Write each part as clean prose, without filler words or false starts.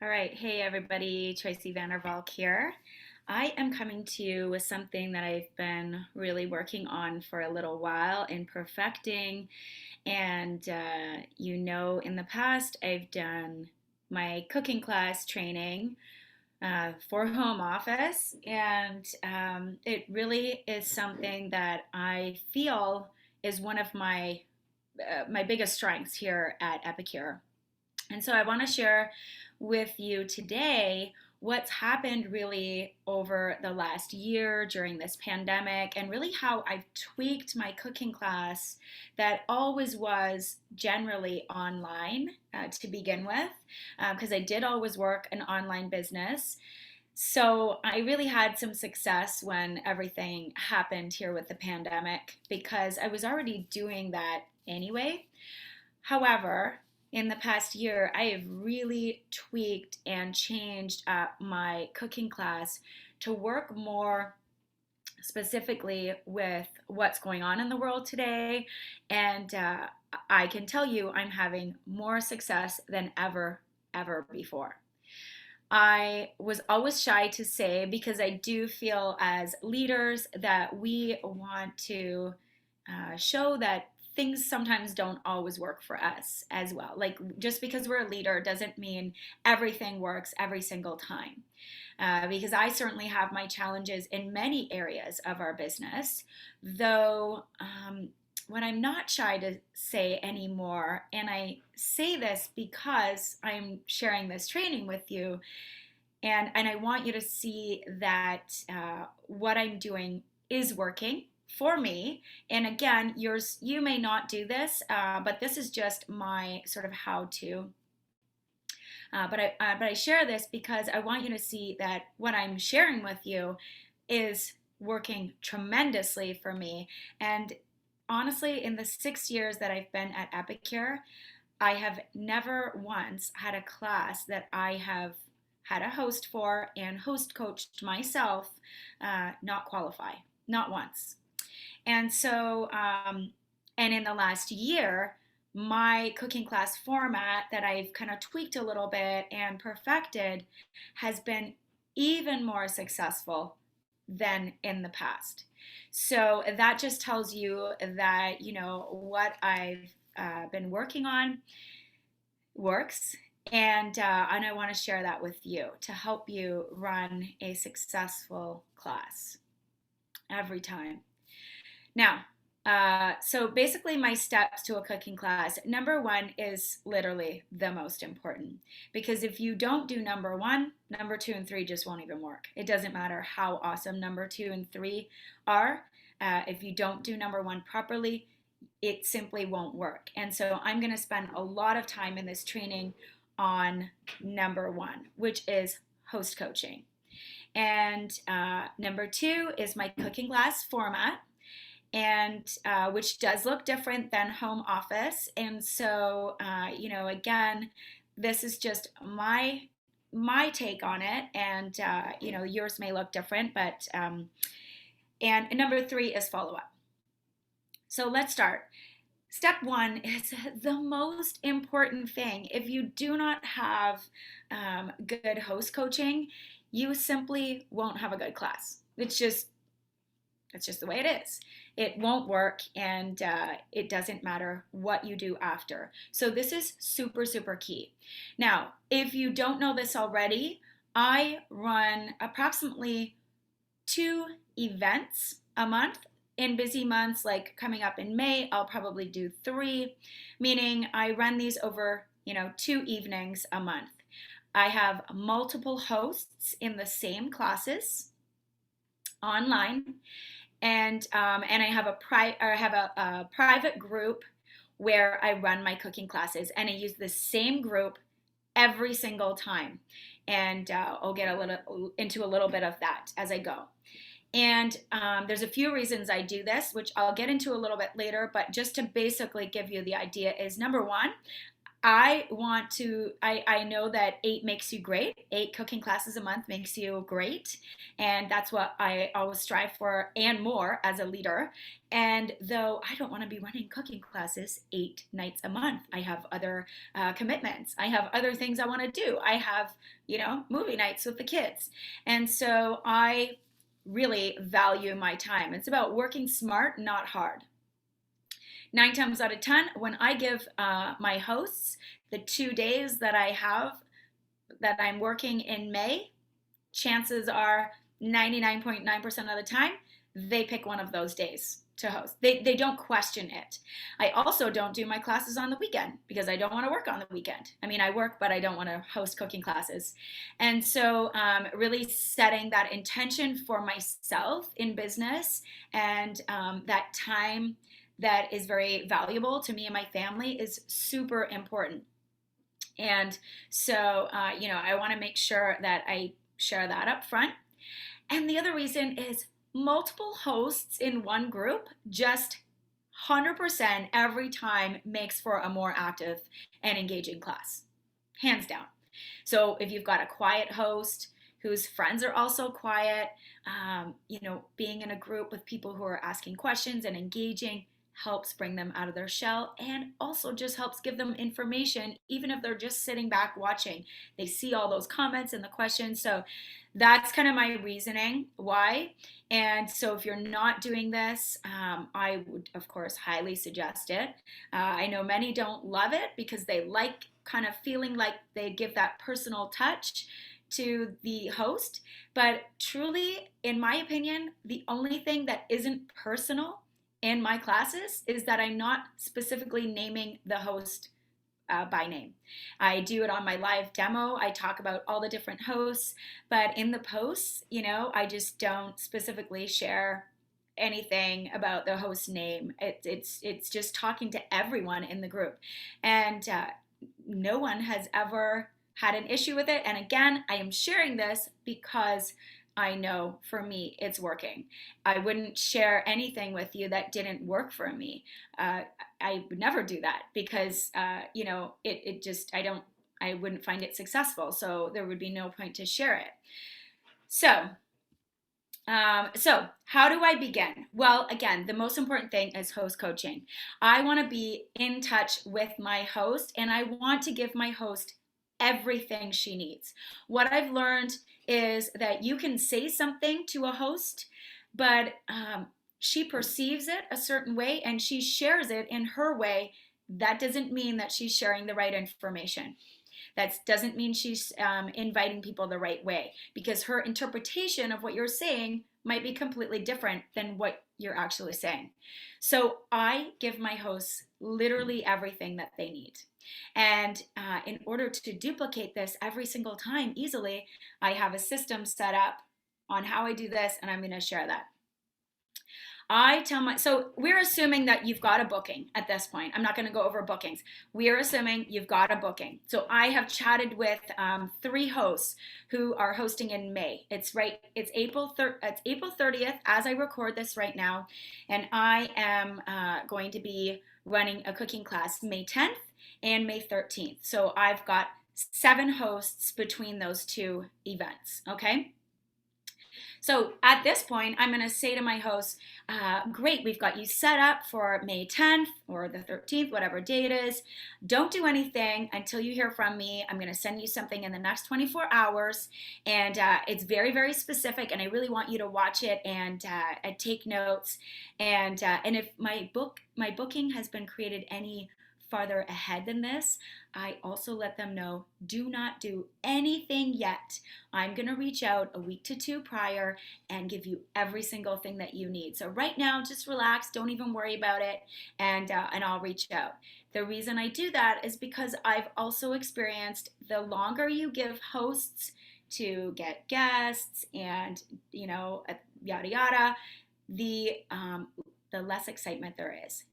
All right. Hey, everybody. Tracey Valk here. I am coming to you with something that I've been really working on for a little while and perfecting. In the past, I've done my cooking class training for home office, and it really is something that I feel is one of my biggest strengths here at Epicure. And so I want to share with you today what's happened really over the last year during this pandemic, and really how I've tweaked my cooking class that always was generally online to begin with, because I did always work an online business. So I really had some success when everything happened here with the pandemic because I was already doing that anyway. However, in the past year, I have really tweaked and changed my cooking class to work more specifically with what's going on in the world today. And I can tell you, I'm having more success than ever before. I was always shy to say because I do feel as leaders that we want to show that things sometimes don't always work for us as well. Like just because we're a leader doesn't mean everything works every single time. Because I certainly have my challenges in many areas of our business, though what I'm not shy to say anymore, and I say this because I'm sharing this training with you, and I want you to see that what I'm doing is working for me. And again, you may not do this, but this is just my sort of how to. But I share this because I want you to see that what I'm sharing with you is working tremendously for me. And honestly, in the 6 years that I've been at Epicure, I have never once had a class that I have had a host for and host coached myself not qualify, not once. And and in the last year, my cooking class format that I've kind of tweaked a little bit and perfected has been even more successful than in the past. So that just tells you that, what I've been working on works. And I want to share that with you to help you run a successful class every time. Now, so basically, my steps to a cooking class. Number one is literally the most important because if you don't do number one, number two and three just won't even work. It doesn't matter how awesome number two and three are. If you don't do number one properly, it simply won't work. And so I'm going to spend a lot of time in this training on number one, which is host coaching. And number two is my cooking class format, and which does look different than home office. And so, again, this is just my take on it, and yours may look different, but and number three is follow up. So let's start. Step one is the most important thing. If you do not have good host coaching, you simply won't have a good class. It's just the way it is. It won't work, and it doesn't matter what you do after. So this is super, super key. Now, if you don't know this already, I run approximately 2 events a month. In busy months, like coming up in May, I'll probably do 3, meaning I run these over, 2 evenings a month. I have multiple hosts in the same classes online, and I have a private group where I run my cooking classes, and I use the same group every single time. And I'll get into a little bit of that as I go. And there's a few reasons I do this, which I'll get into a little bit later, but just to basically give you the idea is number one, I know that 8 makes you great. 8 cooking classes a month makes you great. And that's what I always strive for and more as a leader. And though I don't want to be running cooking classes 8 nights a month, I have other commitments. I have other things I want to do. I have, movie nights with the kids. And so I really value my time. It's about working smart, not hard. 9 times out of 10, when I give my hosts the 2 days that I have that I'm working in May, chances are 99.9% of the time they pick one of those days to host. They don't question it. I also don't do my classes on the weekend because I don't want to work on the weekend. I mean, I work, but I don't want to host cooking classes. And so, really setting that intention for myself in business and that time that is very valuable to me and my family is super important. And so, I want to make sure that I share that up front. And the other reason is multiple hosts in one group just 100% every time makes for a more active and engaging class, hands down. So if you've got a quiet host whose friends are also quiet, being in a group with people who are asking questions and engaging helps bring them out of their shell and also just helps give them information, even if they're just sitting back watching. They see all those comments and the questions. So that's kind of my reasoning why. And so if you're not doing this, I would, of course, highly suggest it. I know many don't love it because they like kind of feeling like they give that personal touch to the host. But truly, in my opinion, the only thing that isn't personal in my classes is that I'm not specifically naming the host by name. I do it on my live demo. I talk about all the different hosts, but in the posts, I just don't specifically share anything about the host name. It's just talking to everyone in the group, and no one has ever had an issue with it. And again, I am sharing this because I know for me it's working. I wouldn't share anything with you that didn't work for me. I would never do that because it just I wouldn't find it successful. So there would be no point to share it. So how do I begin? Well, again, the most important thing is host coaching. I want to be in touch with my host and I want to give my host everything she needs. What I've learned is that you can say something to a host, but she perceives it a certain way and she shares it in her way. That doesn't mean that she's sharing the right information. That doesn't mean she's inviting people the right way because her interpretation of what you're saying might be completely different than what you're actually saying. So I give my hosts literally everything that they need. And in order to duplicate this every single time easily, I have a system set up on how I do this, and I'm going to share that. So we're assuming that you've got a booking at this point. I'm not going to go over bookings. We're assuming you've got a booking. So I have chatted with 3 hosts who are hosting in May. It's April 30th as I record this right now. And I am going to be running a cooking class May 10th and May 13th. So I've got 7 hosts between those 2 events, okay? So at this point, I'm going to say to my hosts, great, we've got you set up for May 10th or the 13th, whatever day it is. Don't do anything until you hear from me. I'm going to send you something in the next 24 hours. And it's very, very specific. And I really want you to watch it and take notes. And if my booking has been created any farther ahead than this, I also let them know, do not do anything yet. I'm going to reach out a week to 2 prior and give you every single thing that you need. So right now, just relax. Don't even worry about it. And I'll reach out. The reason I do that is because I've also experienced the longer you give hosts to get guests and, yada, yada, the less excitement there is.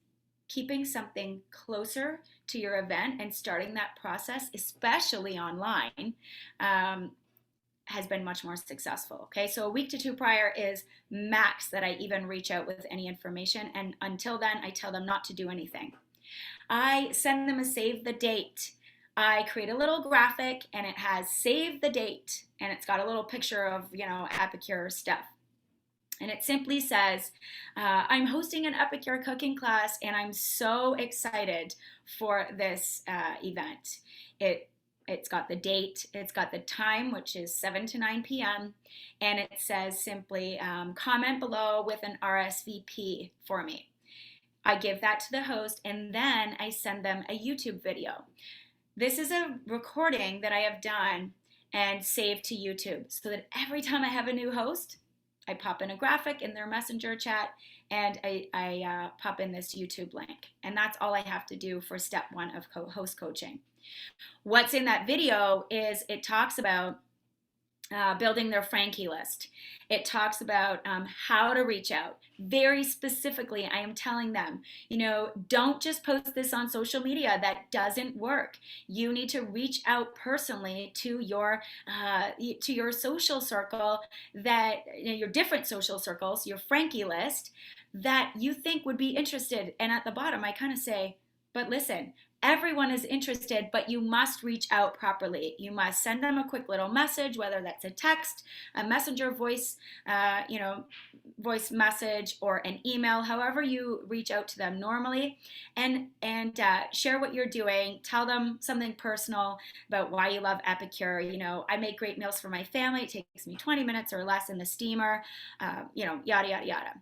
Keeping something closer to your event and starting that process, especially online, has been much more successful. Okay, so a week to 2 prior is max that I even reach out with any information. And until then, I tell them not to do anything. I send them a save the date. I create a little graphic and it has save the date and it's got a little picture of, Epicure stuff. And it simply says, I'm hosting an Epicure cooking class and I'm so excited for this event. It's got the date, it's got the time, which is 7 to 9 p.m., and it says simply comment below with an RSVP for me. I give that to the host and then I send them a YouTube video. This is a recording that I have done and saved to YouTube so that every time I have a new host, I pop in a graphic in their messenger chat and I pop in this YouTube link. And that's all I have to do for step one of host coaching. What's in that video is it talks about building their Frankie list. It talks about how to reach out. Very specifically, I am telling them, don't just post this on social media. That doesn't work. You need to reach out personally to your social circle, that your different social circles, your Frankie list that you think would be interested. And at the bottom, I kind of say, but listen, everyone is interested, but you must reach out properly. You must send them a quick little message, whether that's a text, a messenger voice, voice message, or an email, however you reach out to them normally, and share what you're doing. Tell them something personal about why you love Epicure. I make great meals for my family. It takes me 20 minutes or less in the steamer, yada, yada, yada.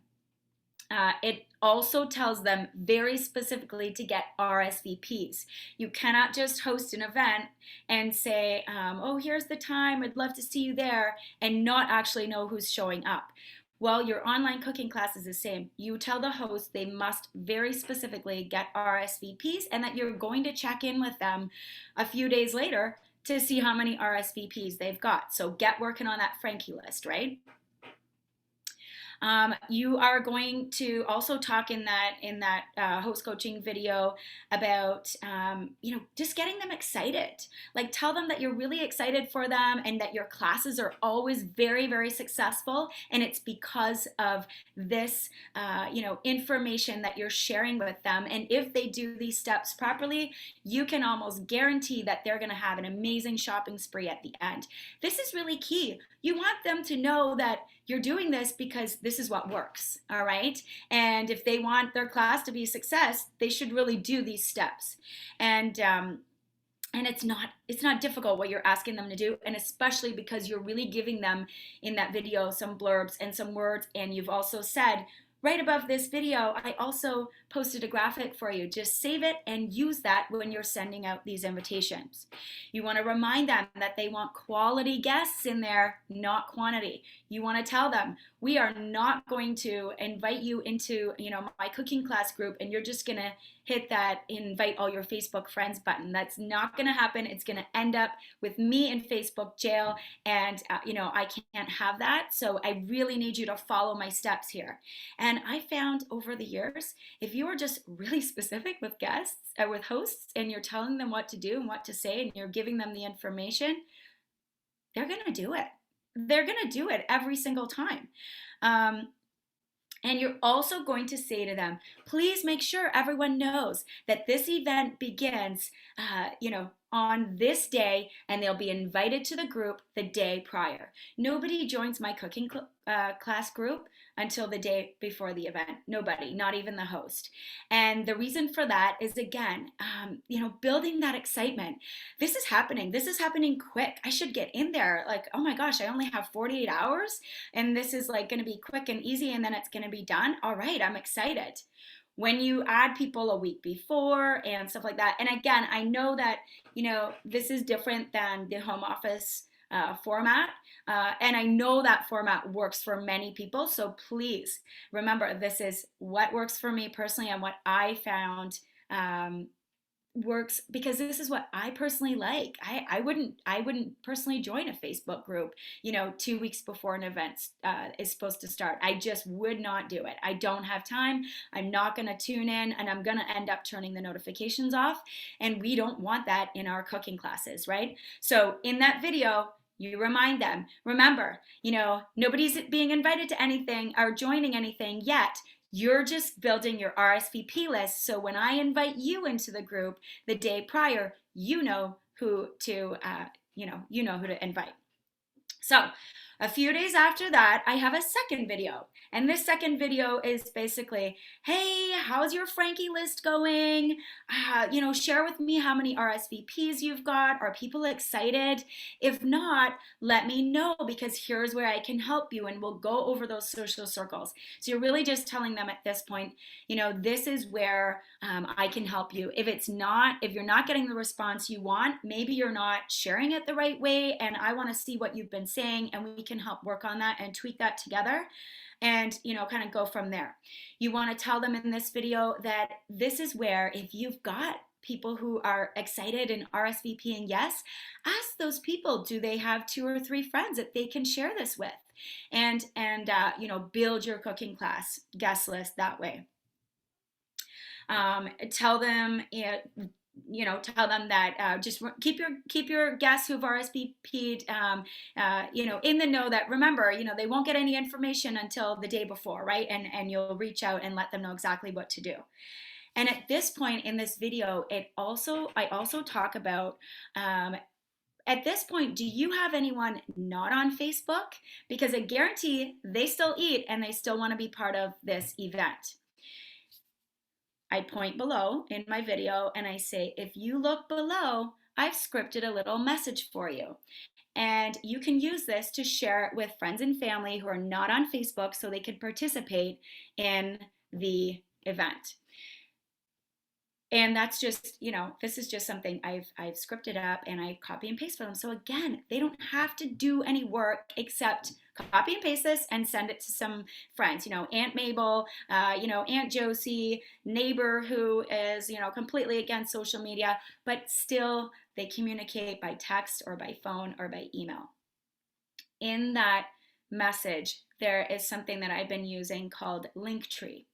It also tells them very specifically to get RSVPs. You cannot just host an event and say, oh, here's the time, I'd love to see you there, and not actually know who's showing up. Well, your online cooking class is the same. You tell the host they must very specifically get RSVPs and that you're going to check in with them a few days later to see how many RSVPs they've got. So get working on that Frankie list, right? You are going to also talk in that host coaching video about just getting them excited. Like, tell them that you're really excited for them and that your classes are always very, very successful, and it's because of this information that you're sharing with them. And if they do these steps properly, you can almost guarantee that they're going to have an amazing shopping spree at the end. This is really key. You want them to know that you're doing this because this is what works, all right? And if they want their class to be a success, they should really do these steps. And it's not difficult what you're asking them to do, and especially because you're really giving them in that video some blurbs and some words, and you've also said, right above this video, I also posted a graphic for you. Just save it and use that when you're sending out these invitations. You want to remind them that they want quality guests in there, not quantity. You want to tell them, we are not going to invite you into, my cooking class group and you're just going to hit that invite all your Facebook friends button. That's not going to happen. It's going to end up with me in Facebook jail, and I can't have that. So I really need you to follow my steps here. And I found over the years, if you are just really specific with guests, with hosts, and you're telling them what to do and what to say, and you're giving them the information, they're going to do it. They're going to do it every single time. And you're also going to say to them, please make sure everyone knows that this event begins, on this day, and they'll be invited to the group the day prior. Nobody joins my cooking class group until the day before the event. Nobody, not even the host. And the reason for that is, again, building that excitement. This is happening. This is happening quick. I should get in there. Like, oh my gosh, I only have 48 hours and this is like going to be quick and easy and then it's going to be done. All right, I'm excited. When you add people a week before and stuff like that, and again, I know that, this is different than the home office format, and I know that format works for many people, so please remember, this is what works for me personally and what I found works, because this is what I personally like. I wouldn't personally join a Facebook group 2 weeks before an event is supposed to start. I just would not do it. I don't have time. I'm not going to tune in, and I'm going to end up turning the notifications off, and we don't want that in our cooking classes, right? So in that video, you remind them, remember, nobody's being invited to anything or joining anything yet. You're just building your RSVP list, so when I invite you into the group the day prior, you know who to, you know who to invite. So a few days after that, I have a second video. And this second video is basically, hey, how's your Frankie list going? Share with me how many RSVPs you've got. Are people excited? If not, let me know, because here's where I can help you, and we'll go over those social circles. So you're really just telling them at this point, this is where I can help you. If you're not getting the response you want, maybe you're not sharing it the right way, and I want to see what you've been saying, and we can help work on that and tweak that together, and kind of go from there. You want to tell them in this video that this is where, if you've got people who are excited and RSVPing yes, ask those people, do they have 2 or 3 friends that they can share this with, and build your cooking class guest list that way. Tell them that just keep your guests who've RSVP'd, in the know, that remember, they won't get any information until the day before, right? And you'll reach out and let them know exactly what to do. And at this point in this video, I also talk about, at this point, do you have anyone not on Facebook? Because I guarantee they still eat and they still want to be part of this event. I point below in my video and I say, if you look below, I've scripted a little message for you. And you can use this to share it with friends and family who are not on Facebook, so they can participate in the event. And that's just, this is just something I've scripted up and I copy and paste for them. So again, they don't have to do any work except copy and paste this and send it to some friends, Aunt Mabel, Aunt Josie, neighbor who is, completely against social media, but still they communicate by text or by phone or by email. In that message, there is something that I've been using called Linktree.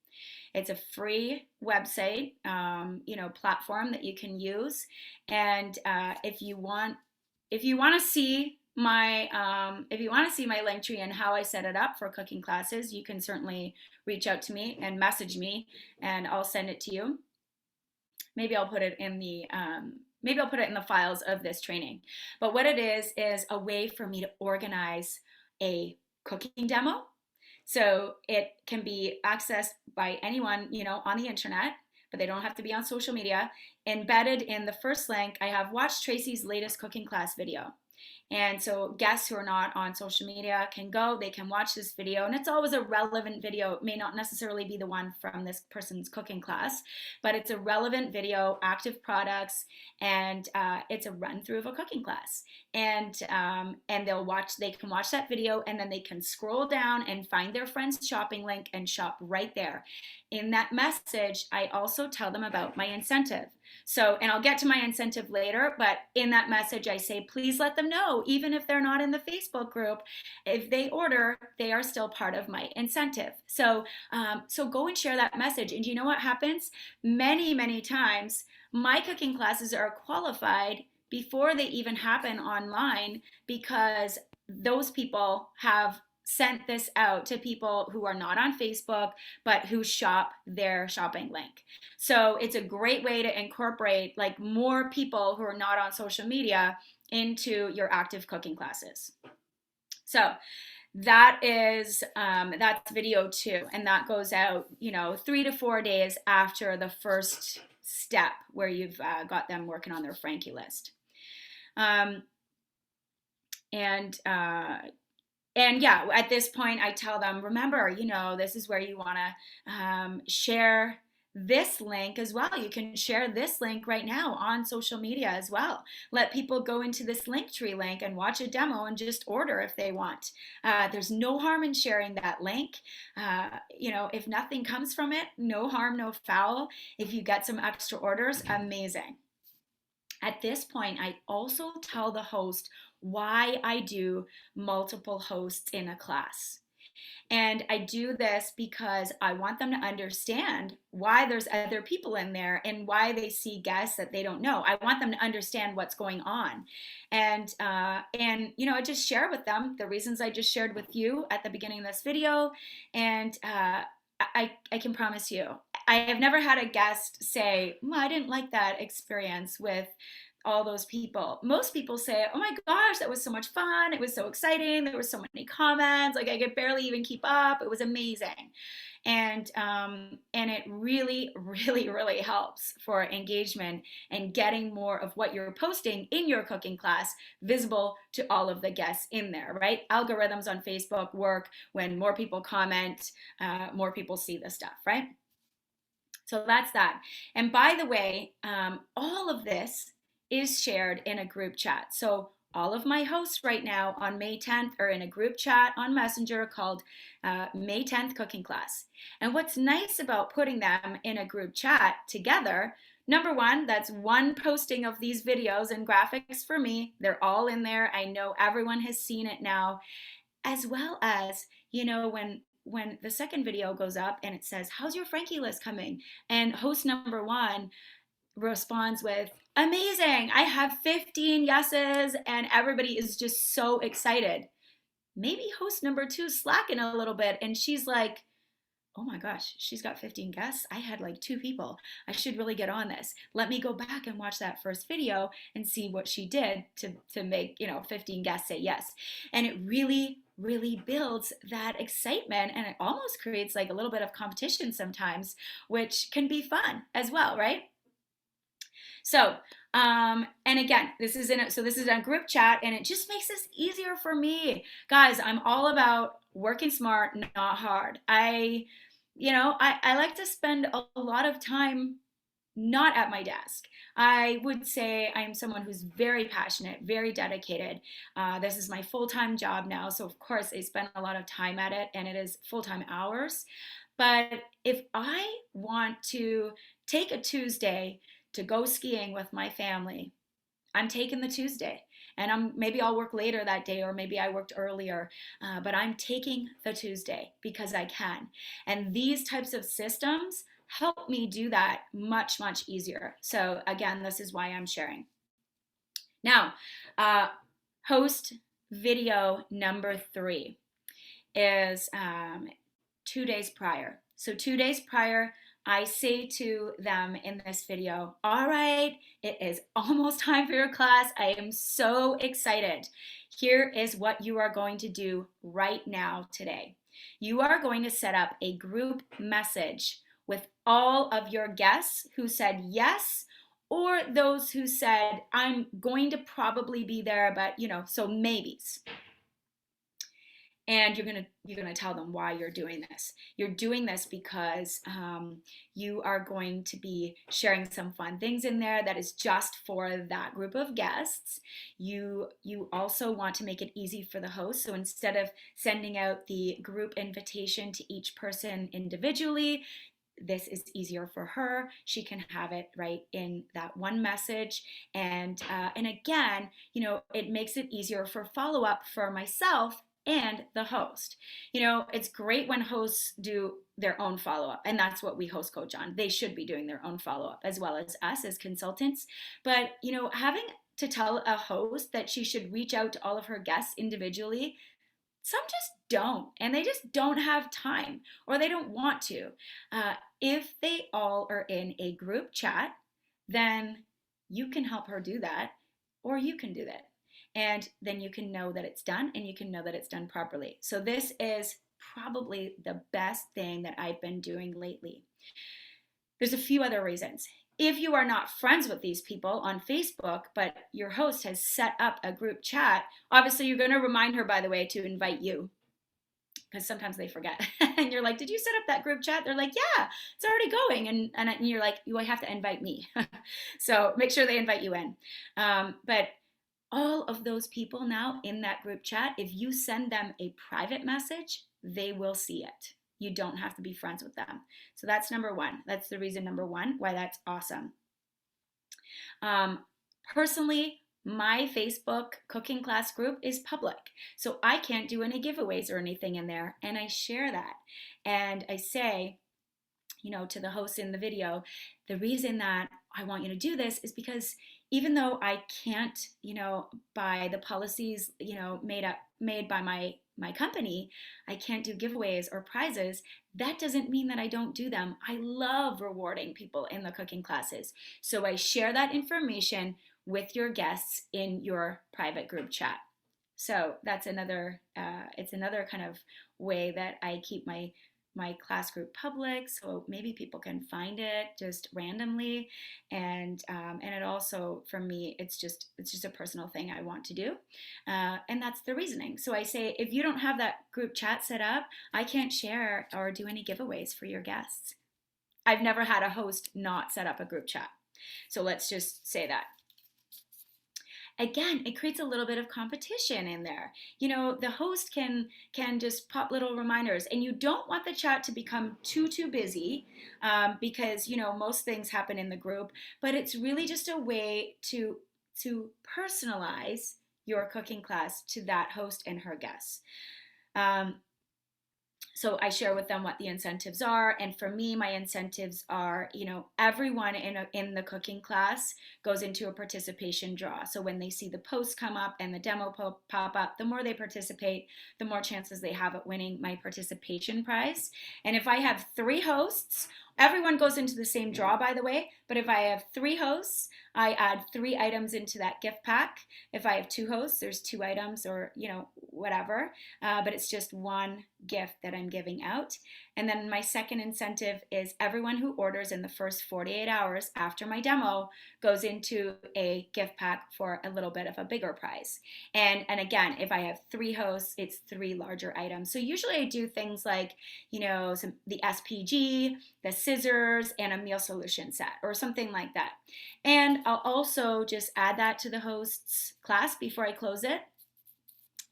It's a free website, platform that you can use. And if you want to see my Linktree and how I set it up for cooking classes, you can certainly reach out to me and message me, and I'll send it to you. Maybe I'll put it in the files of this training. But what it is a way for me to organize a cooking demo. So it can be accessed by anyone, on the internet, but they don't have to be on social media. Embedded in the first link, I have watch Tracey's latest cooking class video. And so guests who are not on social media can go, they can watch this video, and it's always a relevant video. It may not necessarily be the one from this person's cooking class, but it's a relevant video, active products, and it's a run through of a cooking class. And they can watch that video, and then they can scroll down and find their friend's shopping link and shop right there. In that message, I also tell them about my incentive. So, and I'll get to my incentive later, but in that message, I say, please let them know, even if they're not in the Facebook group, if they order, they are still part of my incentive. So, so go and share that message. And you know what happens? Many, many times, my cooking classes are qualified before they even happen online, because those people have sent this out to people who are not on Facebook, but who shop their shopping link. So it's a great way to incorporate more people who are not on social media into your active cooking classes. So that's video 2, and that goes out 3 to 4 days after the first step where you've got them working on their Frankie list. And yeah, at this point, I tell them, remember, this is where you want to share this link as well. You can share this link right now on social media as well. Let people go into this Linktree link and watch a demo and just order if they want. There's no harm in sharing that link. If nothing comes from it, no harm, no foul. If you get some extra orders, amazing. At this point, I also tell the host why I do multiple hosts in a class. And I do this because I want them to understand why there's other people in there and why they see guests that they don't know. I want them to understand what's going on. And I just share with them the reasons I just shared with you at the beginning of this video. And I can promise you, I have never had a guest say, well, I didn't like that experience with all those people. Most people say, oh my gosh, that was so much fun. It was so exciting. There were so many comments. Like I could barely even keep up. It was amazing. And it really, really, really helps for engagement and getting more of what you're posting in your cooking class visible to all of the guests in there, right? Algorithms on Facebook work when more people comment, more people see the stuff, right? So that's that. And by the way, all of this is shared in a group chat. So all of my hosts right now on May 10th are in a group chat on Messenger called May 10th Cooking Class. And what's nice about putting them in a group chat together, number one, that's one posting of these videos and graphics for me. They're all in there. I know everyone has seen it now, as well as, when the second video goes up and it says, how's your Frankie list coming? And host number one responds with, amazing, I have 15 yeses, and everybody is just so excited. Maybe host number two slacking a little bit, and she's like, oh my gosh, she's got 15 guests. I had like 2 people. I should really get on this. Let me go back and watch that first video and see what she did to make, 15 guests say yes. And it really, really builds that excitement, and it almost creates like a little bit of competition sometimes, which can be fun as well, right? So, and again, this is in a group chat, and it just makes this easier for me. Guys, I'm all about working smart, not hard. I like to spend a lot of time not at my desk. I would say I am someone who's very passionate, very dedicated. This is my full-time job now, so of course I spend a lot of time at it, and it is full-time hours. But if I want to take a Tuesday to go skiing with my family, I'm taking the Tuesday, and maybe I'll work later that day, or maybe I worked earlier, but I'm taking the Tuesday because I can. And these types of systems help me do that much, much easier. So again, this is why I'm sharing. Now, host video number 3 is 2 days prior. So 2 days prior, I say to them in this video, all right, it is almost time for your class. I am so excited. Here is what you are going to do right now today. You are going to set up a group message with all of your guests who said yes, or those who said, I'm going to probably be there, but so maybes. And you're gonna tell them why you're doing this. You're doing this because you are going to be sharing some fun things in there that is just for that group of guests. You also want to make it easy for the host. So instead of sending out the group invitation to each person individually, this is easier for her. She can have it right in that one message. And again, it makes it easier for follow-up for myself and the host. It's great when hosts do their own follow-up, and that's what we host coach on. They should be doing their own follow-up as well as us as consultants. But, having to tell a host that she should reach out to all of her guests individually, some just don't, and they just don't have time, or they don't want to. If they all are in a group chat, then you can help her do that, or you can do that. And then you can know that it's done, and you can know that it's done properly. So this is probably the best thing that I've been doing lately. There's a few other reasons. If you are not friends with these people on Facebook, but your host has set up a group chat, obviously you're going to remind her, by the way, to invite you, because sometimes they forget. And you're like, did you set up that group chat? They're like, yeah, it's already going. And you're like, you have to invite me. So make sure they invite you in. But all of those people now in that group chat, if you send them a private message, they will see it. You don't have to be friends with them. So that's number 1. That's the reason number 1 why that's awesome. Personally, my Facebook cooking class group is public. So I can't do any giveaways or anything in there. And I share that. And I say, to the host in the video, the reason that I want you to do this is because even though I can't, by the policies, made by my company, I can't do giveaways or prizes, that doesn't mean that I don't do them. I love rewarding people in the cooking classes. So I share that information with your guests in your private group chat. So that's another, it's another kind of way that I keep my class group public, so maybe people can find it just randomly, and it also, for me, it's just a personal thing I want to do, and that's the reasoning. So I say, if you don't have that group chat set up, I can't share or do any giveaways for your guests. I've never had a host not set up a group chat. So let's just say that. Again, it creates a little bit of competition in there. The host can just pop little reminders, and you don't want the chat to become too busy, because most things happen in the group, but it's really just a way to personalize your cooking class to that host and her guests. So I share with them what the incentives are, and for me, my incentives are, everyone in the cooking class goes into a participation draw. So when they see the post come up and the demo pop up, the more they participate, the more chances they have at winning my participation prize. And if I have 3 hosts, everyone goes into the same draw, by the way, but if I have 3 hosts, I add 3 items into that gift pack. If I have 2 hosts, there's 2 items, or whatever, but it's just one gift that I'm giving out. And then my second incentive is everyone who orders in the first 48 hours after my demo goes into a gift pack for a little bit of a bigger prize. And again, if I have 3 hosts, it's 3 larger items. So usually I do things like, the SPG, the scissors, and a meal solution set or something like that. And I'll also just add that to the host's class before I close it.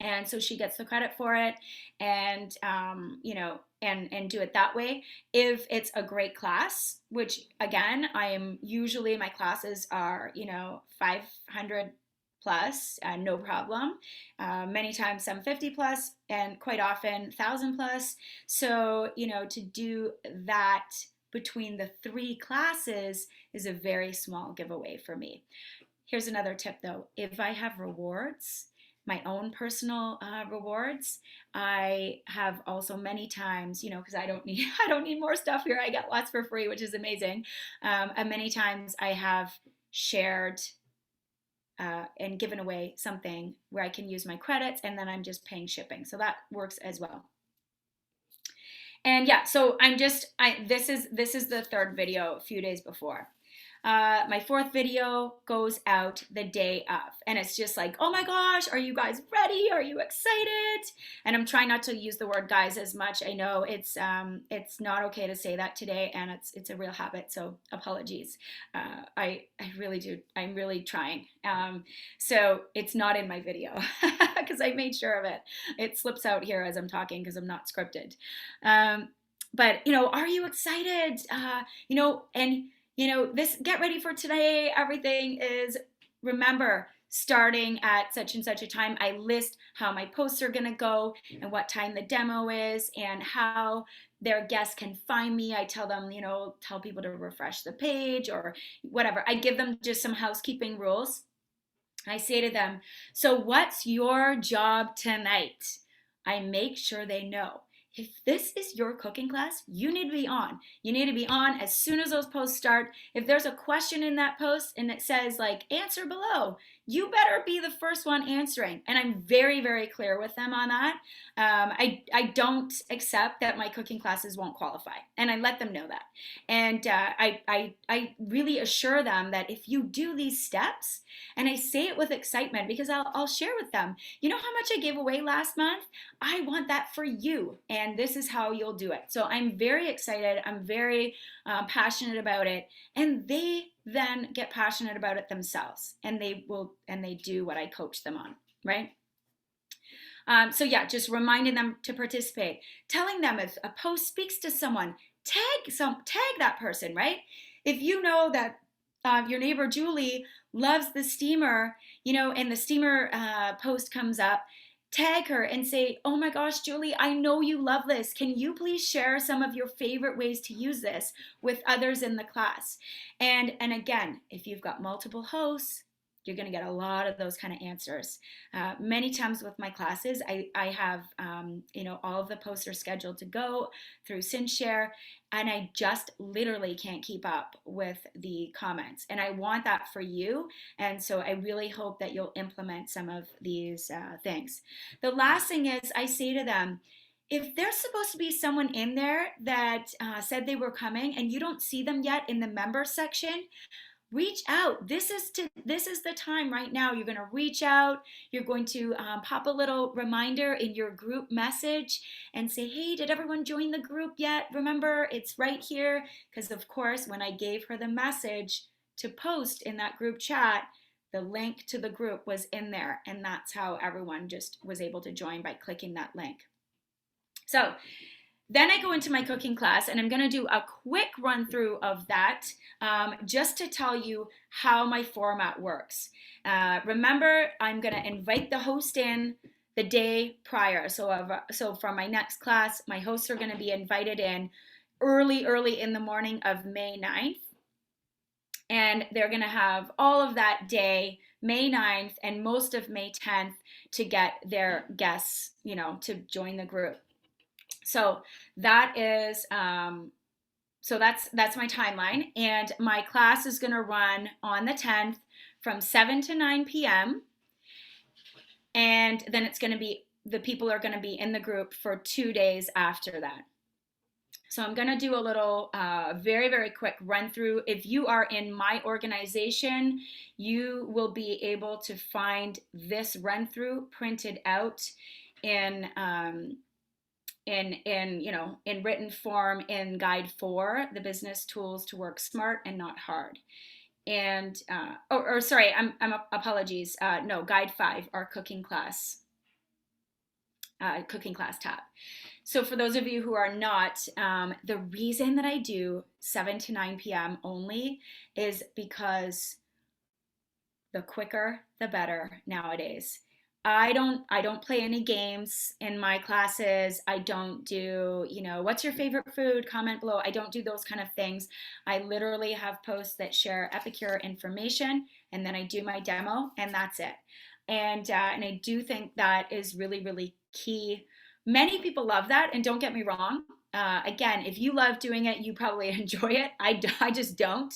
And so she gets the credit for it, and and do it that way. If it's a great class, which again, my classes are 500 plus, no problem. Many times 750 plus, and quite often 1,000 plus. So to do that between the 3 classes is a very small giveaway for me. Here's another tip though: if I have rewards, my own personal rewards, I have also many times, because I don't need more stuff here. I get lots for free, which is amazing. And many times I have shared and given away something where I can use my credits, and then I'm just paying shipping. So that works as well. And yeah, so this is the 3rd video a few days before. My 4th video goes out the day of, and it's just like, oh my gosh, are you guys ready? Are you excited? And I'm trying not to use the word guys as much. I know it's not okay to say that today, and it's a real habit, so apologies. I really do. I'm really trying. So it's not in my video because I made sure of it. It slips out here as I'm talking because I'm not scripted. But are you excited? This, get ready for today. Everything is, remember, starting at such and such a time. I list how my posts are going to go and what time the demo is and how their guests can find me. I tell them, tell people to refresh the page or whatever. I give them just some housekeeping rules. I say to them, so what's your job tonight? I make sure they know. If this is your cooking class, you need to be on. You need to be on as soon as those posts start. If there's a question in that post and it says answer below, you better be the first one answering. And I'm very, very clear with them on that. I don't accept that my cooking classes won't qualify, and I let them know that. And I really assure them that if you do these steps, and I say it with excitement because I'll share with them, how much I gave away last month? I want that for you, and this is how you'll do it. So I'm very excited. I'm very passionate about it, and they then get passionate about it themselves, and they do what I coach them on, right? So yeah, just reminding them to participate, telling them if a post speaks to someone, tag that person, right? If you know that your neighbor Julie loves the steamer, and the steamer post comes up, tag her and say, oh my gosh, Julie, I know you love this. Can you please share some of your favorite ways to use this with others in the class? And again, if you've got multiple hosts, you're going to get a lot of those kind of answers. Many times with my classes, I have, all of the posts are scheduled to go through SynShare, and I just literally can't keep up with the comments. And I want that for you. And so I really hope that you'll implement some of these things. The last thing is I say to them, if there's supposed to be someone in there that said they were coming and you don't see them yet in the member section, reach out. This is the time right now. You're going to reach out. You're going to pop a little reminder in your group message and say, hey, did everyone join the group yet? Remember, it's right here. Because of course, when I gave her the message to post in that group chat, the link to the group was in there. And that's how everyone just was able to join, by clicking that link. So then I go into my cooking class, and I'm going to do a quick run through of that, just to tell you how my format works. Remember, I'm going to invite the host in the day prior. So for my next class, my hosts are going to be invited in early in the morning of May 9th. And they're going to have all of that day, May 9th, and most of May 10th to get their guests, to join the group. So that is, that's my timeline, and my class is going to run on the 10th from 7 to 9 p.m. And then the people are going to be in the group for 2 days after that. So I'm going to do a little very, very quick run through. If you are in my organization, you will be able to find this run through printed out in written form in Guide 4, the business tools to work smart and not hard. And, apologies. No, Guide 5, our cooking class tab. So for those of you who are not, the reason that I do 7 to 9 p.m. only is because the quicker, the better nowadays. I don't play any games in my classes. I don't do, what's your favorite food? Comment below. I don't do those kind of things. I literally have posts that share Epicure information, and then I do my demo, and that's it. And I do think that is really, really key. Many people love that, and don't get me wrong. Again, if you love doing it, you probably enjoy it. I just don't.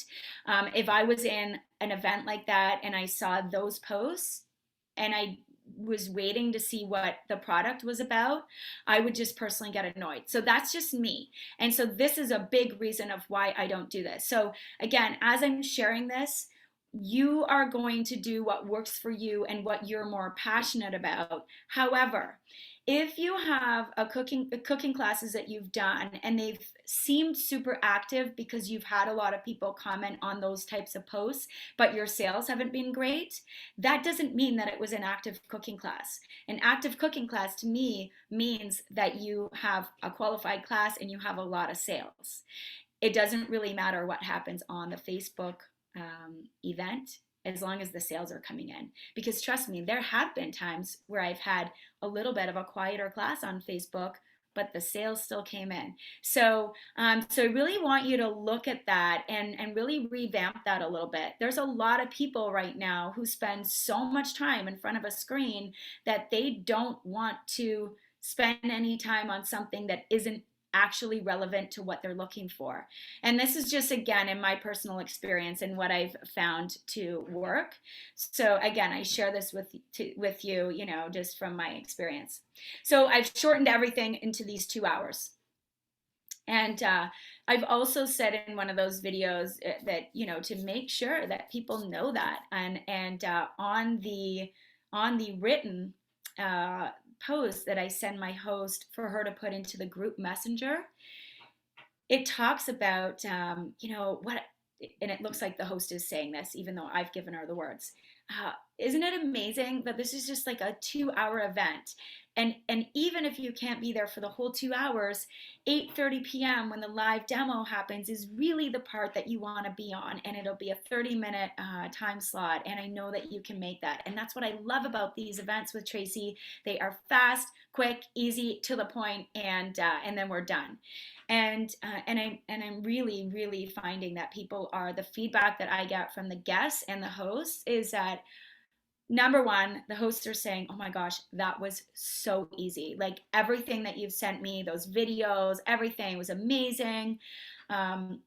If I was in an event like that and I saw those posts and I was waiting to see what the product was about, I would just personally get annoyed. So that's just me. And so this is a big reason of why I don't do this. So again, as I'm sharing this, you are going to do what works for you and what you're more passionate about. However, if you have cooking classes that you've done and they've seemed super active because you've had a lot of people comment on those types of posts, but your sales haven't been great, that doesn't mean that it was an active cooking class. An active cooking class to me means that you have a qualified class and you have a lot of sales. It doesn't really matter what happens on the Facebook event, as long as the sales are coming in. Because trust me, there have been times where I've had a little bit of a quieter class on Facebook, but the sales still came in. So I really want you to look at that and really revamp that a little bit. There's a lot of people right now who spend so much time in front of a screen that they don't want to spend any time on something that isn't actually relevant to what they're looking for. And this is just, again, in my personal experience and what I've found to work. So again, I share this with you, just from my experience. So I've shortened everything into these 2 hours. And I've also said in one of those videos that, to make sure that people know that, and on the written post that I send my host for her to put into the group messenger, it talks about, what, and it looks like the host is saying this, even though I've given her the words. Isn't it amazing that this is just like a 2 hour event? And even if you can't be there for the whole 2 hours, 8:30 p.m. when the live demo happens is really the part that you want to be on, and it'll be a 30-minute time slot. And I know that you can make that, and that's what I love about these events with Tracey. They are fast, quick, easy, to the point, and then we're done. And I'm really finding that people are the feedback that I get from the guests and the hosts is that number one, the hosts are saying, "Oh my gosh, that was so easy. Like everything that you've sent me, those videos, everything was amazing." Um,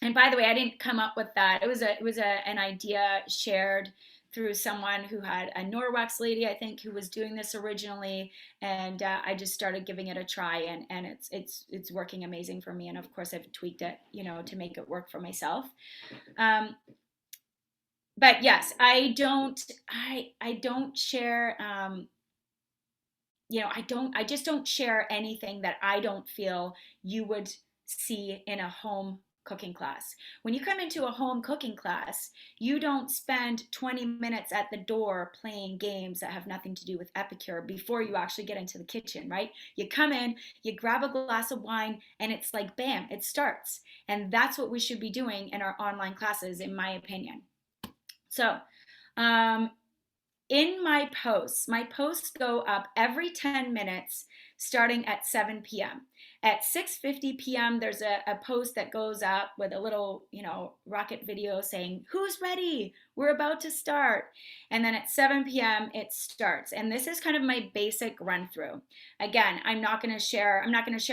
and by the way, I didn't come up with that. An idea shared through someone who had a Norwex lady, I think, who was doing this originally, and I just started giving it a try, and it's working amazing for me. And of course, I've tweaked it, to make it work for myself. Um, but yes, I don't share I just don't share anything that I don't feel you would see in a home cooking class. When you come into a home cooking class, you don't spend 20 minutes at the door playing games that have nothing to do with epicure before you actually get into the kitchen, right? You come in, you grab a glass of wine, and it's like bam, it starts. And that's what we should be doing in our online classes, in my opinion. So, um, in my posts go up every 10 minutes starting at 7 p.m. At 6:50 p.m. there's a post that goes up with a little, rocket video saying, "Who's ready? We're about to start." And then at 7 p.m. it starts. And this is kind of my basic run through. Again, I'm not going to share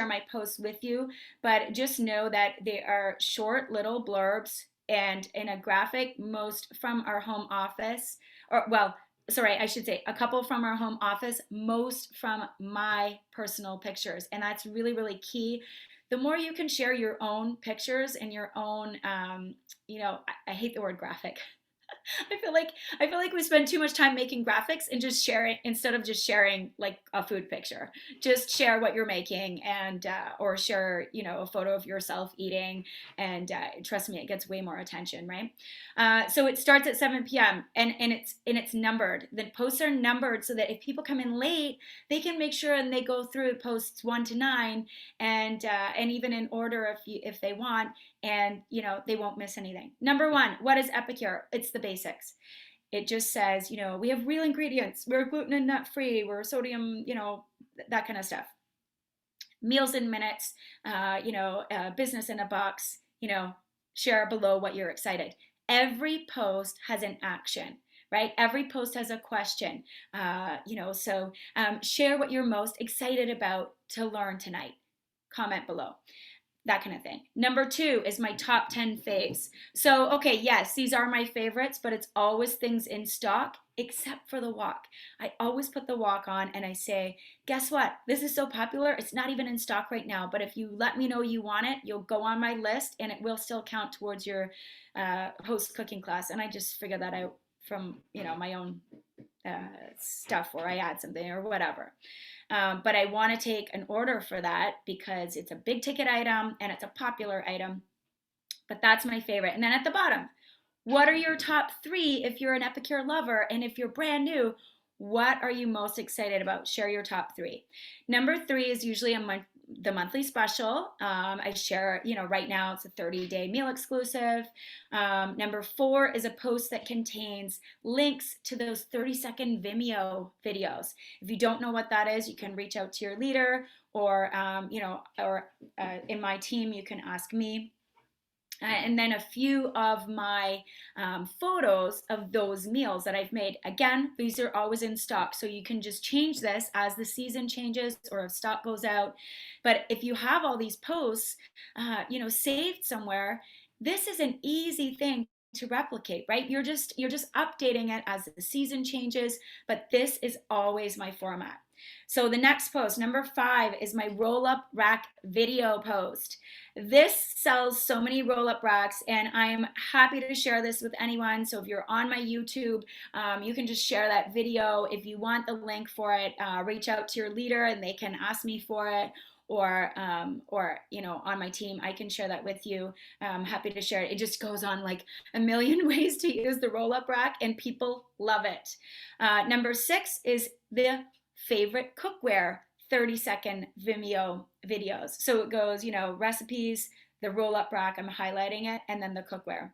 my posts with you, but just know that they are short little blurbs and in a graphic, most from our home office, or well, sorry, I should say a couple from our home office, most from my personal pictures. And that's really key. The more you can share your own pictures and your own, I hate the word graphic. I feel like we spend too much time making graphics and just sharing instead of just sharing like a food picture. Just share what you're making and or share a photo of yourself eating, and trust me, it gets way more attention, right? So it starts at 7 p.m. and it's numbered. The posts are numbered so that if people come in late, they can make sure and they go through posts 1 to 9 and even in order if they want, and they won't miss anything. Number one, what is epicure? It's the basics. It just says, we have real ingredients, we're gluten and nut free, we're sodium, that kind of stuff. Meals in minutes, business in a box, share below what you're excited. Every post has an action, right? Every post has a question. Share what you're most excited about to learn tonight. Comment below, that kind of thing. Number two is my top 10 faves. So, okay, yes, these are my favorites, but it's always things in stock except for the wok. I always put the wok on and I say, guess what? This is so popular, it's not even in stock right now, but if you let me know you want it, you'll go on my list and it will still count towards your host cooking class. And I just figure that out from, my own stuff where I add something or whatever. But I want to take an order for that because it's a big ticket item and it's a popular item. But that's my favorite. And then at the bottom, what are your top three if you're an epicure lover? And if you're brand new, what are you most excited about? Share your top three. Number three is usually the monthly special. I share, right now it's a 30-day meal exclusive. Number four is a post that contains links to those 30-second Vimeo videos. If you don't know what that is, you can reach out to your leader or in my team, you can ask me. And then a few of my photos of those meals that I've made. Again, these are always in stock, so you can just change this as the season changes or if stock goes out. But if you have all these posts, saved somewhere, this is an easy thing to replicate, right? You're just updating it as the season changes, but this is always my format. So the next post, number 5, is my roll-up rack video post. This sells so many roll-up racks, and I'm happy to share this with anyone. So if you're on my YouTube, you can just share that video. If you want the link for it, reach out to your leader and they can ask me for it. or on my team, I can share that with you. I'm happy to share it. It just goes on like a million ways to use the roll-up rack, and people love it. Number 6 is the favorite cookware 30-second Vimeo videos. So it goes, recipes, the roll-up rack, I'm highlighting it, and then the cookware.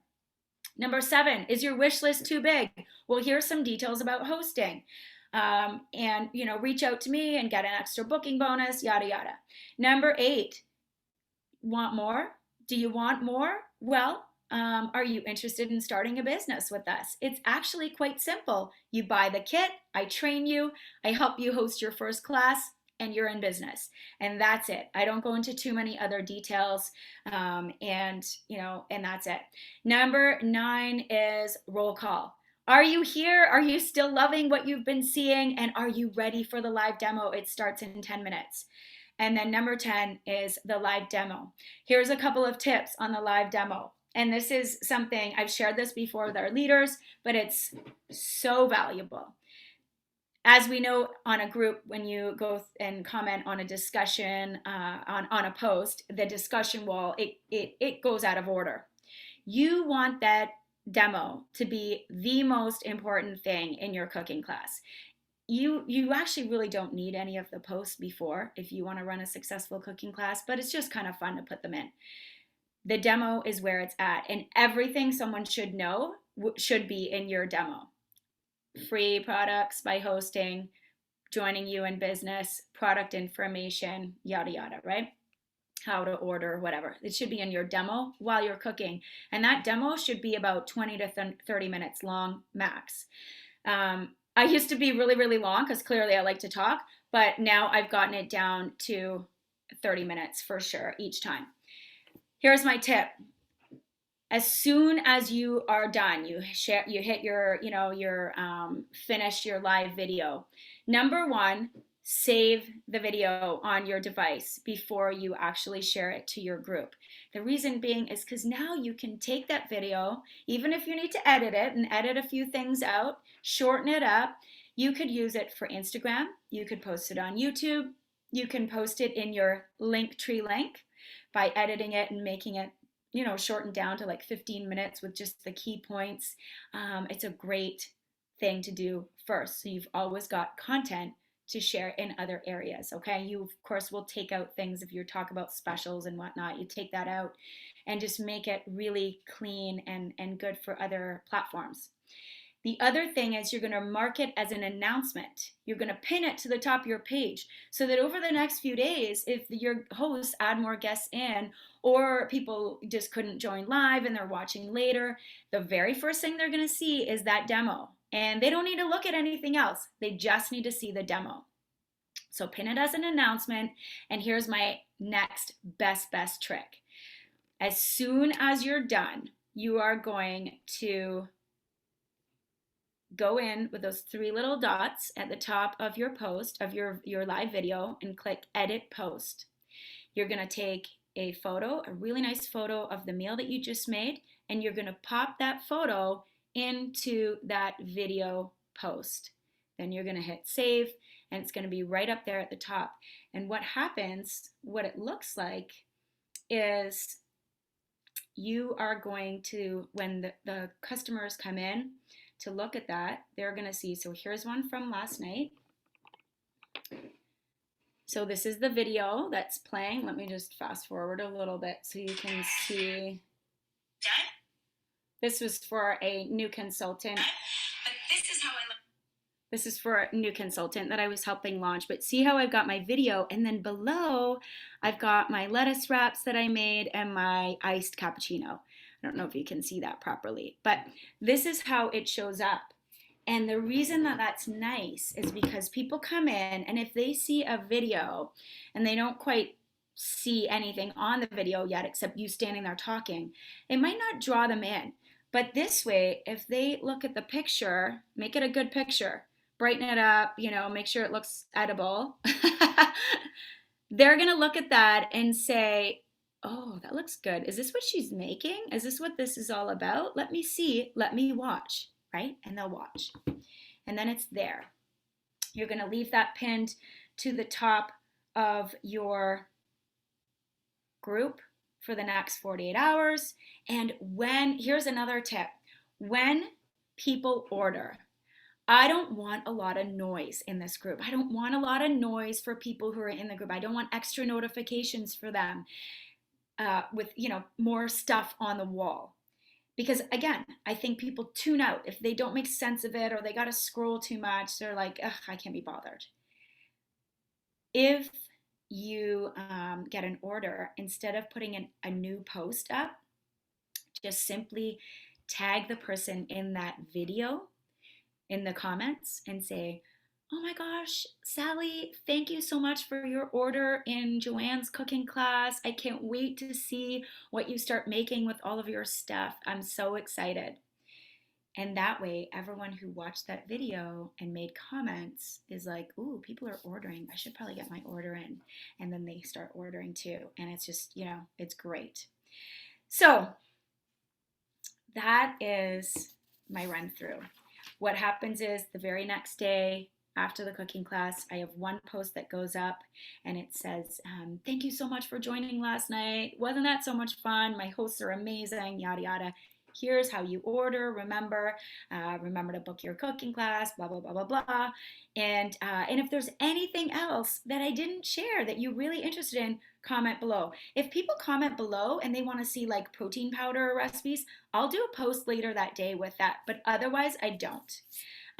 Number 7, is your wish list too big? Well, here's some details about hosting. And reach out to me and get an extra booking bonus, yada yada. Number 8, want more? Do you want more? Well, are you interested in starting a business with us? It's actually quite simple. You buy the kit, I train you, I help you host your first class, and you're in business. And that's it. I don't go into too many other details. And that's it. Number 9 is roll call. Are you here? Are you still loving what you've been seeing? And are you ready for the live demo? It starts in 10 minutes. And then number 10 is the live demo. Here's a couple of tips on the live demo. And this is something, I've shared this before with our leaders, but it's so valuable. As we know on a group, when you go and comment on a discussion, on a post, the discussion wall, it goes out of order. You want that demo to be the most important thing in your cooking class. You actually really don't need any of the posts before if you want to run a successful cooking class, but it's just kind of fun to put them in. The demo is where it's at, and everything someone should know should be in your demo. Free products by hosting, joining you in business, product information, yada yada, right? How to order, whatever. It should be in your demo while you're cooking. And that demo should be about 20 to 30 minutes long max. I used to be really, really long because clearly I like to talk, but now I've gotten it down to 30 minutes for sure each time. Here's my tip. As soon as you are done, you hit your finish your live video. Number 1, save the video on your device before you actually share it to your group. The reason being is because now you can take that video, even if you need to edit it and edit a few things out, shorten it up. You could use it for Instagram. You could post it on YouTube. You can post it in your Linktree link by editing it and making it shortened down to like 15 minutes with just the key points. It's a great thing to do first. So you've always got content to share in other areas, okay? You, of course, will take out things if you talk about specials and whatnot. You take that out and just make it really clean and good for other platforms. The other thing is you're going to mark it as an announcement. You're going to pin it to the top of your page so that over the next few days, if your hosts add more guests in, or people just couldn't join live and they're watching later, the very first thing they're going to see is that demo. And they don't need to look at anything else. They just need to see the demo. So pin it as an announcement. And here's my next best trick. As soon as you're done, you are going to go in with those 3 little dots at the top of your post, of your live video, and click edit post. You're going to take a photo, a really nice photo of the meal that you just made, and you're going to pop that photo into that video post. Then you're going to hit save, and it's going to be right up there at the top. And what happens, what it looks like, is you are going to, when the customers come in to look at that, they're going to see, so here's one from last night. So this is the video that's playing. Let me just fast forward a little bit so you can see. This was for a new consultant. But this is for a new consultant that I was helping launch. But see how I've got my video, and then below I've got my lettuce wraps that I made and my iced cappuccino. I don't know if you can see that properly, but this is how it shows up. And the reason that that's nice is because people come in, and if they see a video and they don't quite see anything on the video yet except you standing there talking, it might not draw them in. But this way, if they look at the picture, make it a good picture, brighten it up, make sure it looks edible. They're going to look at that and say, oh, that looks good. Is this what she's making? Is this what this is all about? Let me see. Let me watch, right? And they'll watch. And then it's there. You're going to leave that pinned to the top of your group for the next 48 hours. And here's another tip, when people order, I don't want a lot of noise in this group. I don't want a lot of noise for people who are in the group. I don't want extra notifications for them with, more stuff on the wall. Because again, I think people tune out if they don't make sense of it or they got to scroll too much. They're like, ugh, I can't be bothered. If you get an order, instead of putting a new post up, just simply tag the person in that video in the comments and say, oh my gosh, Sally, thank you so much for your order in Joanne's cooking class. I can't wait to see what you start making with all of your stuff. I'm so excited. And that way, everyone who watched that video and made comments is like, ooh, people are ordering. I should probably get my order in. And then they start ordering too. And it's just, it's great. So that is my run through. What happens is the very next day after the cooking class, I have one post that goes up and it says, thank you so much for joining last night. Wasn't that so much fun? My hosts are amazing, yada, yada. Here's how you order. Remember to book your cooking class, blah, blah, blah, blah, blah. And if there's anything else that I didn't share that you're really interested in, comment below. If people comment below and they want to see like protein powder recipes, I'll do a post later that day with that, but otherwise I don't.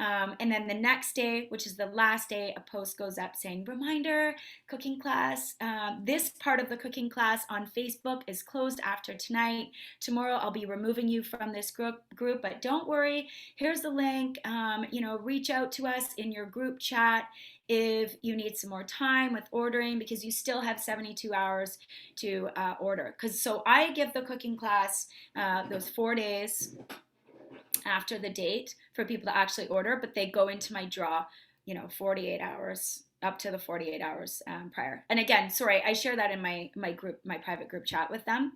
And then the next day, which is the last day, a post goes up saying, reminder, cooking class. This part of the cooking class on Facebook is closed after tonight. Tomorrow I'll be removing you from this group, but don't worry. Here's the link. Reach out to us in your group chat if you need some more time with ordering, because you still have 72 hours to order. So I give the cooking class those 4 days after the date for people to actually order, but they go into my draw, 48 hours, up to the 48 hours prior. And again, sorry, I share that in my group, my private group chat with them.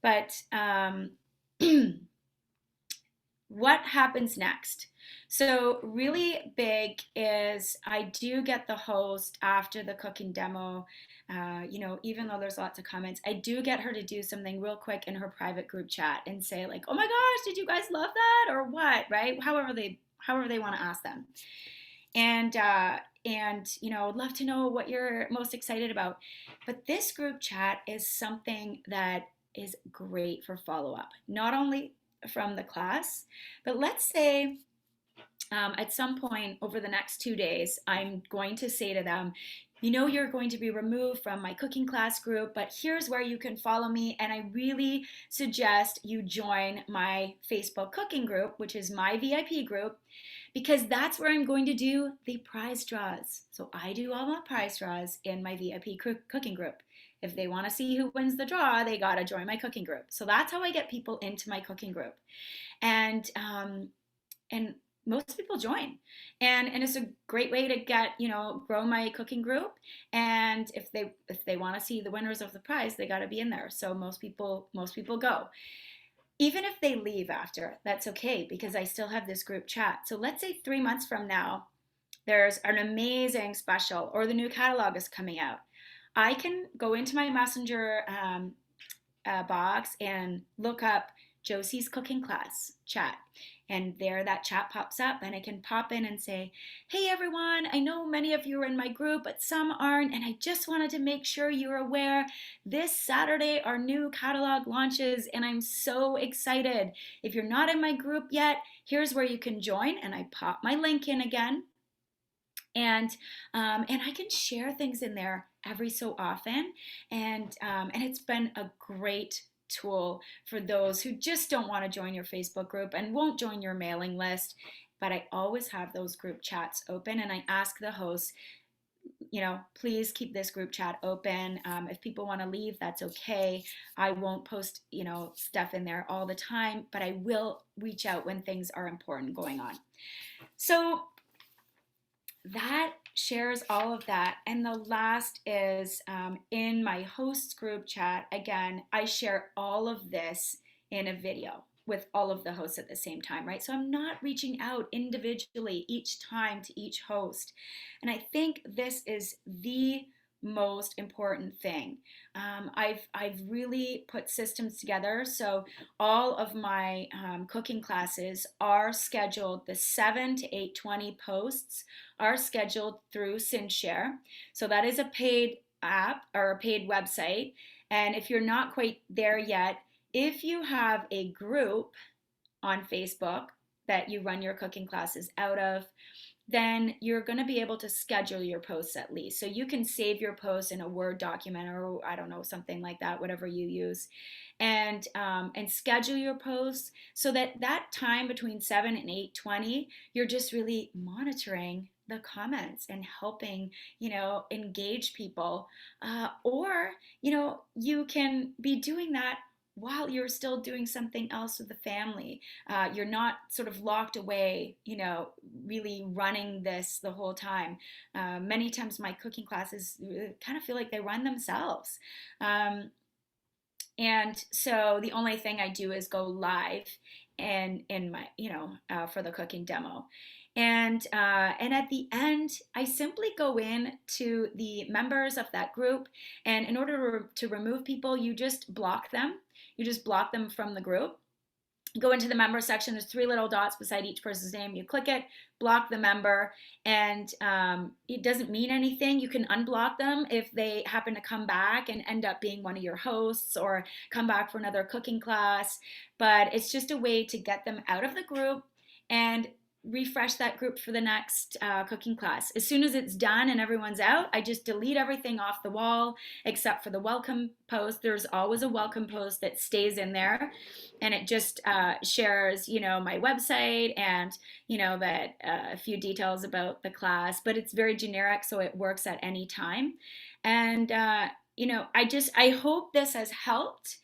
But what happens next? So really big is I do get the host after the cooking demo, even though there's lots of comments, I do get her to do something real quick in her private group chat and say like, oh my gosh, did you guys love that or what, right? However they want to ask them. And I'd love to know what you're most excited about. But this group chat is something that is great for follow-up, not only from the class, but let's say at some point over the next 2 days, I'm going to say to them, you're going to be removed from my cooking class group, but here's where you can follow me. And I really suggest you join my Facebook cooking group, which is my VIP group, because that's where I'm going to do the prize draws. So I do all my prize draws in my VIP cooking group. If they want to see who wins the draw, they got to join my cooking group. So that's how I get people into my cooking group. And most people join, and it's a great way to get grow my cooking group. And if they want to see the winners of the prize, they got to be in there. So most people go. Even if they leave after, that's okay, because I still have this group chat. So let's say 3 months from now there's an amazing special or the new catalog is coming out. I can go into my messenger box and look up Josie's cooking class chat. And there that chat pops up, and I can pop in and say, hey everyone, I know many of you are in my group, but some aren't, and I just wanted to make sure you're aware this Saturday our new catalog launches, and I'm so excited. If you're not in my group yet, here's where you can join, and I pop my link in again. And I can share things in there every so often, and it's been a great tool for those who just don't want to join your Facebook group and won't join your mailing list. But I always have those group chats open, and I ask the hosts, please keep this group chat open. If people want to leave, that's okay. I won't post, stuff in there all the time, but I will reach out when things are important going on. So that shares all of that. And the last is in my hosts group chat, again, I share all of this in a video with all of the hosts at the same time, right? So I'm not reaching out individually each time to each host. And I think this is the most important thing. I've really put systems together. So all of my cooking classes are scheduled. The 7 to 8:20 posts are scheduled through SynShare. So that is a paid app or a paid website. And if you're not quite there yet, if you have a group on Facebook that you run your cooking classes out of, then you're going to be able to schedule your posts at least. So you can save your posts in a Word document or I don't know, something like that, whatever you use, and schedule your posts so that that time between 7 and 8:20, you're just really monitoring the comments and helping, engage people. Or, you can be doing that while you're still doing something else with the family. You're not sort of locked away, really running this the whole time. Many times my cooking classes kind of feel like they run themselves. Um, and so the only thing I do is go live and in my, for the cooking demo. And at the end, I simply go in to the members of that group, and in order to remove people, you just block them. You just block them from the group. Go into the member section. There's three little dots beside each person's name. You click it, block the member, and it doesn't mean anything. You can unblock them if they happen to come back and end up being one of your hosts or come back for another cooking class. But it's just a way to get them out of the group and refresh that group for the next cooking class. As soon as it's done and everyone's out, I just delete everything off the wall except for the welcome post. There's always a welcome post that stays in there, and it just shares, my website and, that a few details about the class, but it's very generic, so it works at any time. And I hope this has helped.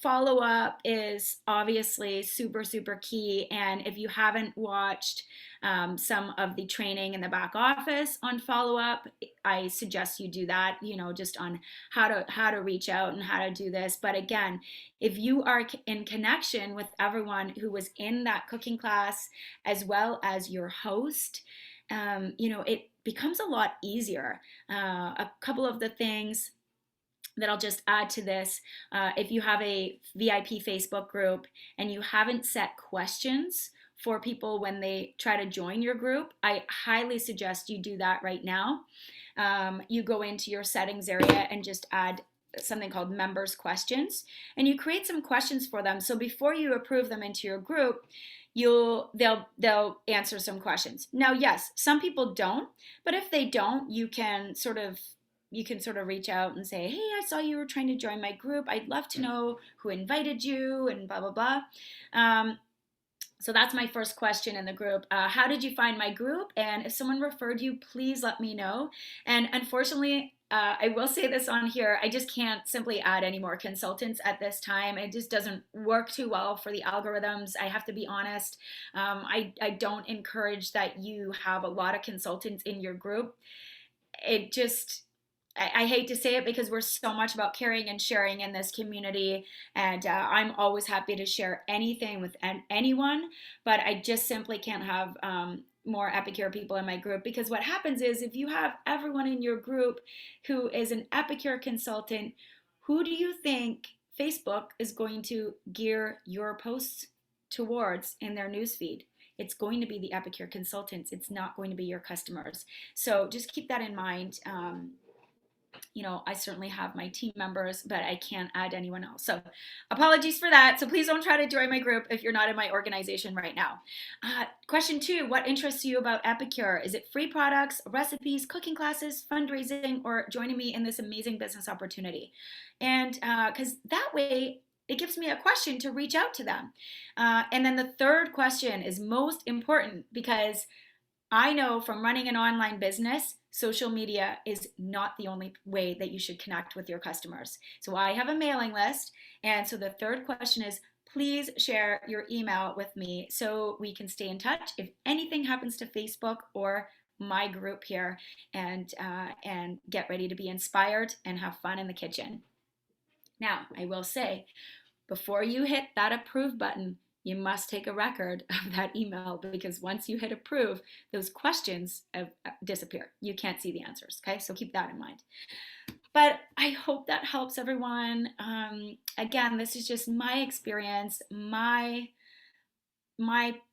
Follow up is obviously super, super key. And if you haven't watched some of the training in the back office on follow up, I suggest you do that, just on how to reach out and how to do this. But again, if you are in connection with everyone who was in that cooking class as well as your host, it becomes a lot easier. A couple of the things that I'll just add to this, if you have a VIP Facebook group and you haven't set questions for people when they try to join your group, I highly suggest you do that right now. You go into your settings area and just add something called members questions, and you create some questions for them. So before you approve them into your group, they'll answer some questions. Now, yes, some people don't, but if they don't, you can sort of reach out and say, hey, I saw you were trying to join my group. I'd love to know who invited you and blah, blah, blah. So that's my first question in the group. How did you find my group? And if someone referred you, please let me know. And unfortunately, I will say this on here, I just can't simply add any more consultants at this time. It just doesn't work too well for the algorithms. I have to be honest. I don't encourage that you have a lot of consultants in your group. It just, I hate to say it because we're so much about caring and sharing in this community, and I'm always happy to share anything with anyone, but I just simply can't have more Epicure people in my group, because what happens is if you have everyone in your group who is an Epicure consultant, who do you think Facebook is going to gear your posts towards in their newsfeed? It's going to be the Epicure consultants. It's not going to be your customers. So just keep that in mind. I certainly have my team members, but I can't add anyone else. So apologies for that. So please don't try to join my group if you're not in my organization right now. Question 2, what interests you about Epicure? Is it free products, recipes, cooking classes, fundraising, or joining me in this amazing business opportunity? And because that way, it gives me a question to reach out to them. And then the third question is most important, because I know from running an online business, social media is not the only way that you should connect with your customers. So I have a mailing list. And so the third question is, please share your email with me so we can stay in touch if anything happens to Facebook or my group here, and get ready to be inspired and have fun in the kitchen. Now, I will say, before you hit that approve button, you must take a record of that email, because once you hit approve, those questions disappear. You can't see the answers. Okay, so keep that in mind. But I hope that helps everyone. Again, this is just my experience, my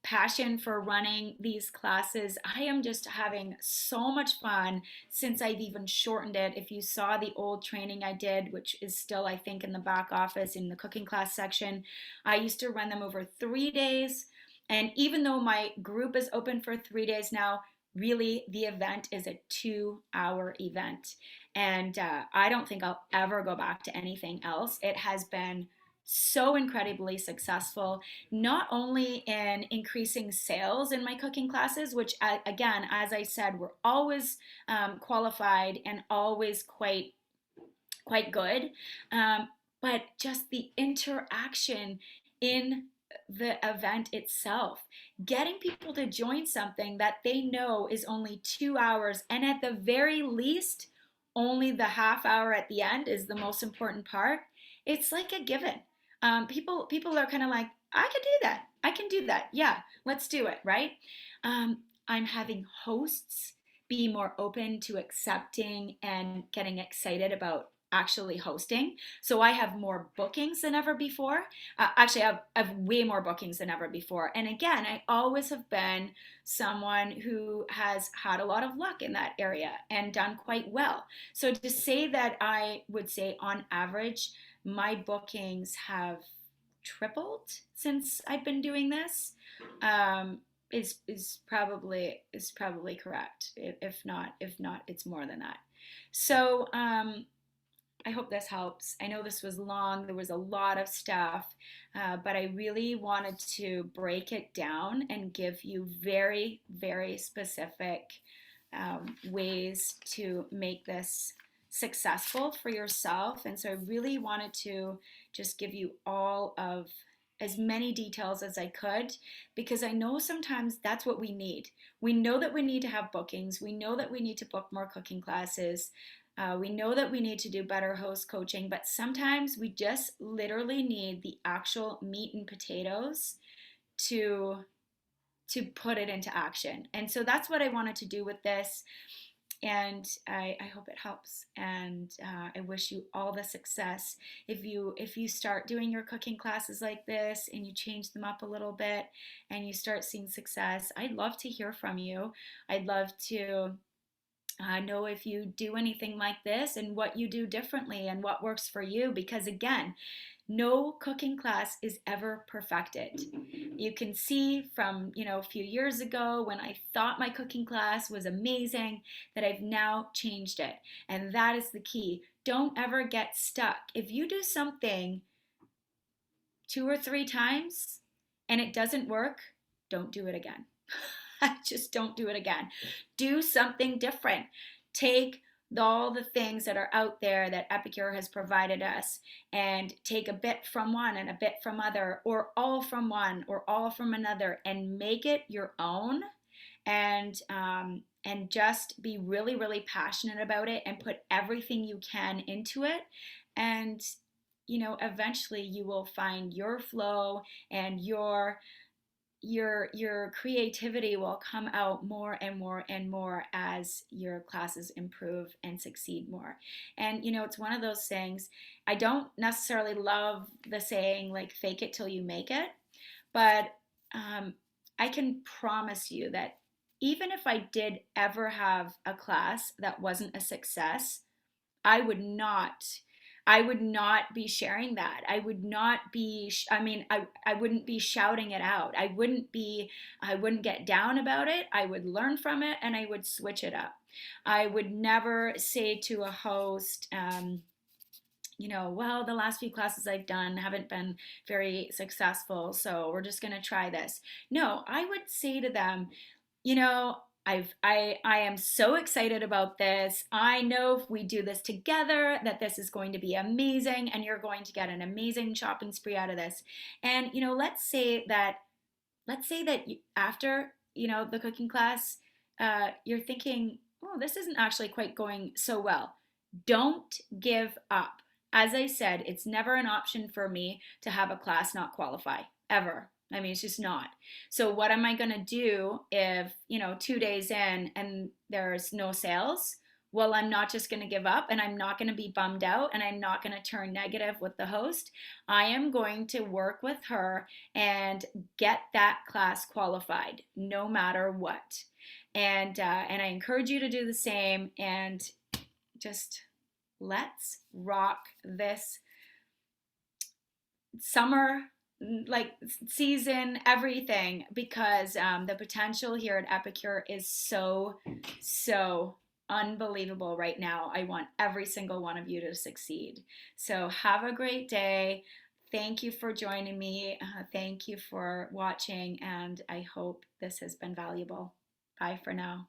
passion for running these classes. I am just having so much fun since I've even shortened it. If you saw the old training I did, which is still, I think, in the back office in the cooking class section, I used to run them over 3 days. And even though my group is open for 3 days now, really the event is a 2 hour event. And I don't think I'll ever go back to anything else. It has been so incredibly successful, not only in increasing sales in my cooking classes, which again, as I said, were always qualified and always quite good, um, but just the interaction in the event itself, getting people to join something that they know is only 2 hours, and at the very least only the half hour at the end is the most important part. It's like a given. People are kind of like, I can do that, I can do that, yeah, let's do it, right? I'm having hosts be more open to accepting and getting excited about actually hosting. So I have more bookings than ever before. Actually, I have way more bookings than ever before. And again, I always have been someone who has had a lot of luck in that area and done quite well. So to say that I would say on average, my bookings have tripled since I've been doing this, um, is probably correct. If not, it's more than that. So I hope this helps. I know this was long, there was a lot of stuff, but I really wanted to break it down and give you very, very specific ways to make this successful for yourself. And so I really wanted to just give you all of as many details as I could, because I know sometimes that's what we need. We know that we need to have bookings. We know that we need to book more cooking classes. We know that we need to do better host coaching, but sometimes we just literally need the actual meat and potatoes to put it into action. And so that's what I wanted to do with this. And I hope it helps. And I wish you all the success. If you start doing your cooking classes like this and you change them up a little bit and you start seeing success, I'd love to hear from you. I'd love to know if you do anything like this and what you do differently and what works for you, because again, no cooking class is ever perfected. You can see from, a few years ago when I thought my cooking class was amazing that I've now changed it. And that is the key. Don't ever get stuck. If you do something 2 or 3 times and it doesn't work, don't do it again. Just don't do it again. Do something different. Take all the things that are out there that Epicure has provided us and take a bit from one and a bit from other, or all from one or all from another, and make it your own. And just be really, really passionate about it and put everything you can into it. And eventually you will find your flow, and your creativity will come out more and more and more as your classes improve and succeed more. And it's one of those things. I don't necessarily love the saying like fake it till you make it, but I can promise you that even if I did ever have a class that wasn't a success, I would not I would not be sharing that. I would not be I wouldn't be shouting it out. I wouldn't get down about it. I would learn from it and I would switch it up. I would never say to a host, well, the last few classes I've done haven't been very successful, so we're just going to try this. No, I would say to them, you know, I am so excited about this. I know if we do this together that this is going to be amazing and you're going to get an amazing shopping spree out of this. And let's say that after the cooking class, you're thinking, oh, this isn't actually quite going so well. Don't give up. As I said, it's never an option for me to have a class not qualify, ever. I mean, it's just not. So what am I going to do if, 2 days in and there's no sales? Well, I'm not just going to give up, and I'm not going to be bummed out, and I'm not going to turn negative with the host. I am going to work with her and get that class qualified no matter what. And I encourage you to do the same, and just let's rock this summer, like, season, everything, because the potential here at Epicure is so unbelievable right now. I want every single one of you to succeed. So have a great day. Thank you for joining me. Thank you for watching, and I hope this has been valuable. Bye for now.